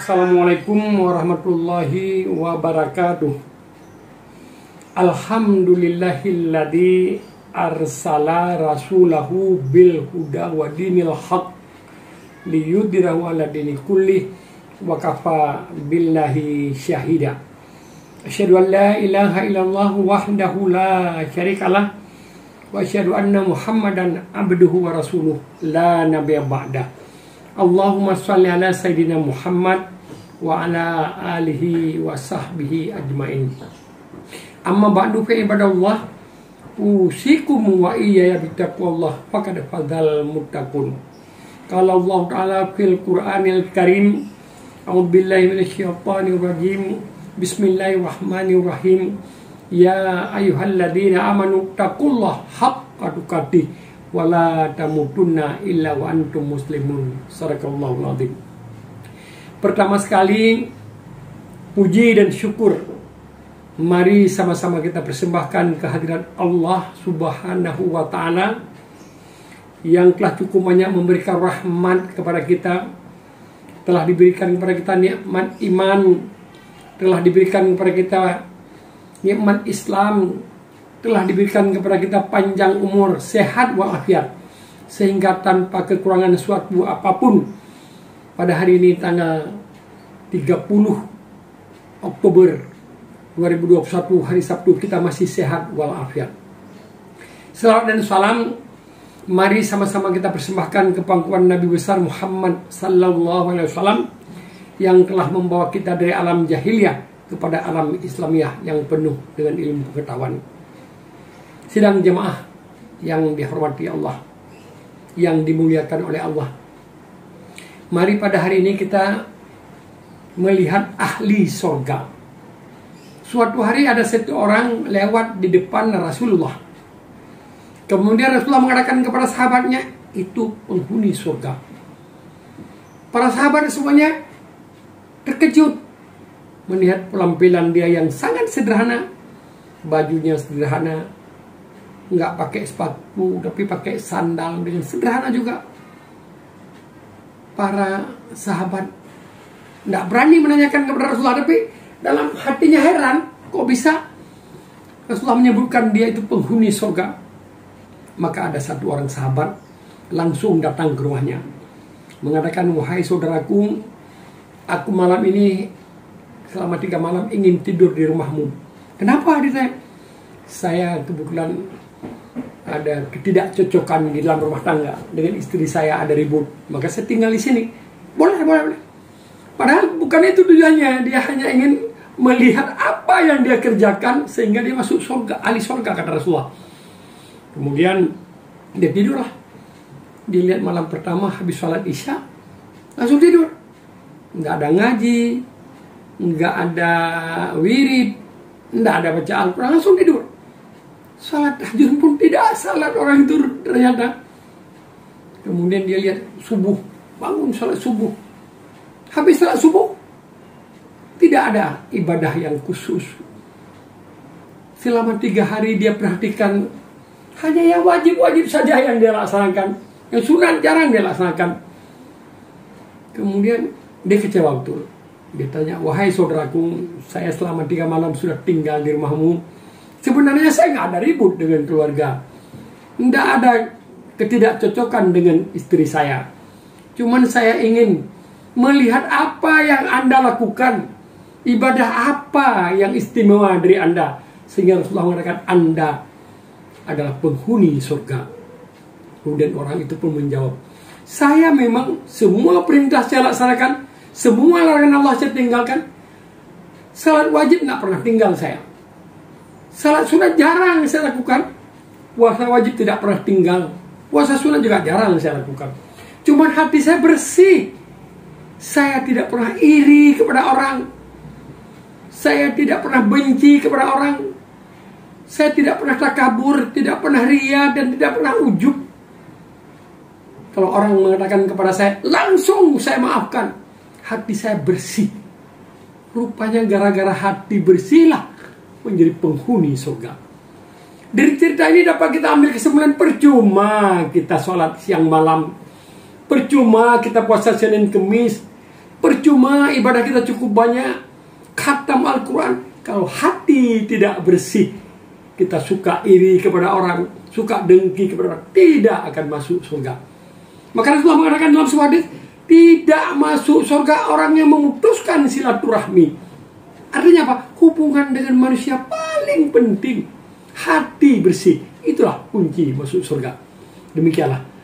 Assalamualaikum warahmatullahi wabarakatuh. Alhamdulillahilladzi arsala rasulahu bil huda wa dinil haq liyudhhirahu ala dini kulli wa kafa billahi syahida. Asyhadu an la ilaha illallah wahdahu la syarikalah wa asyhadu anna Muhammadan abduhu wa rasuluh la nabiyya ba'da. Allahumma sholli ala sayyidina Muhammad wa ala alihi wa sahbihi ajmain. Amma ba'du fa ibadallah, usikum wa iyaya bittaqwallah faqad fazal muttaqun. Qala Allah Ta'ala fil Qur'anil Karim, a'udzubillahi minasyaitonir rajim. Bismillahirrahmanirrahim. Ya ayyuhalladzina amanu taqullaha haqqa tuqatih wala tamutunna illa wa antum muslimun. Sadaqallahul azim. Pertama sekali, puji dan syukur mari sama-sama kita persembahkan kehadirat Allah Subhanahu wa ta'ala yang telah cukup banyak memberikan rahmat kepada kita, telah diberikan kepada kita nikmat iman, telah diberikan kepada kita nikmat Islam, telah diberikan kepada kita panjang umur, sehat walafiat, sehingga tanpa kekurangan suatu apapun pada hari ini tanggal 30 Oktober 2021 hari Sabtu kita masih sehat walafiat. Salawat dan salam mari sama-sama kita persembahkan ke pangkuan Nabi besar Muhammad sallallahu alaihi wasallam yang telah membawa kita dari alam jahiliyah kepada alam Islamiyah yang penuh dengan ilmu pengetahuan. Sidang jemaah yang dihormati Allah, yang dimuliakan oleh Allah, mari pada hari ini kita melihat ahli surga. Suatu hari ada satu orang lewat di depan Rasulullah. Kemudian Rasulullah mengatakan kepada sahabatnya, itu penghuni surga. Para sahabat semuanya terkejut melihat penampilan dia yang sangat sederhana, bajunya sederhana, nggak pakai sepatu tapi pakai sandal dengan sederhana juga. Para sahabat nggak berani menanyakan kepada Rasulullah, tapi dalam hatinya heran, kok bisa Rasulullah menyebutkan dia itu penghuni surga. Maka ada satu orang sahabat langsung datang ke rumahnya, mengatakan, wahai saudaraku, aku malam ini selama 3 malam ingin tidur di rumahmu. Kenapa? Ditanya. Saya kebetulan ada ketidakcocokan di dalam rumah tangga, dengan istri saya ada ribut, maka saya tinggal di sini. Boleh. Padahal bukan itu tujuannya, dia hanya ingin melihat apa yang dia kerjakan sehingga dia masuk surga, ahli surga, kata Rasulullah. Kemudian dia tidurlah. Dilihat malam pertama habis sholat isya langsung tidur, nggak ada ngaji, nggak ada wirid, nggak ada baca Al-Quran, langsung tidur. Salat tahajud pun tidak salat orang itu ternyata. Kemudian dia lihat subuh, bangun salat subuh. Habis salat subuh tidak ada ibadah yang khusus. Selama 3 hari dia perhatikan hanya yang wajib-wajib saja yang dia laksanakan, yang sunat jarang dia laksanakan. Kemudian dia kecewa betul. Dia tanya, wahai saudaraku, saya selama 3 malam sudah tinggal di rumahmu. Sebenarnya saya nggak ada ribut dengan keluarga, nggak ada ketidakcocokan dengan istri saya. Cuman saya ingin melihat apa yang Anda lakukan, ibadah apa yang istimewa dari Anda, sehingga Rasulullah mengatakan Anda adalah penghuni surga. Kemudian orang itu pun menjawab, saya memang semua perintah saya laksanakan, semua larangan Allah saya tinggalkan. Salat wajib nggak pernah tinggal saya. Salat sunat jarang saya lakukan. Puasa wajib tidak pernah tinggal. Puasa sunat juga jarang saya lakukan. Cuman hati saya bersih. Saya tidak pernah iri kepada orang. Saya tidak pernah benci kepada orang. Saya tidak pernah takabur, tidak pernah ria, dan tidak pernah ujub. Kalau orang mengatakan kepada saya, langsung saya maafkan. Hati saya bersih. Rupanya gara-gara hati bersihlah menjadi penghuni surga. Dari cerita ini dapat kita ambil kesimpulan, percuma kita sholat siang malam, percuma kita puasa Senin Kemis, Percuma ibadah kita cukup banyak, khatam Al-Quran, kalau hati tidak bersih, kita suka iri kepada orang, suka dengki kepada orang, tidak akan masuk surga. Maka Rasulullah mengatakan dalam sebuah hadis, tidak masuk surga orang yang memutuskan silaturahmi. Artinya apa? Hubungan dengan manusia paling penting hati bersih. Itulah kunci masuk surga. Demikianlah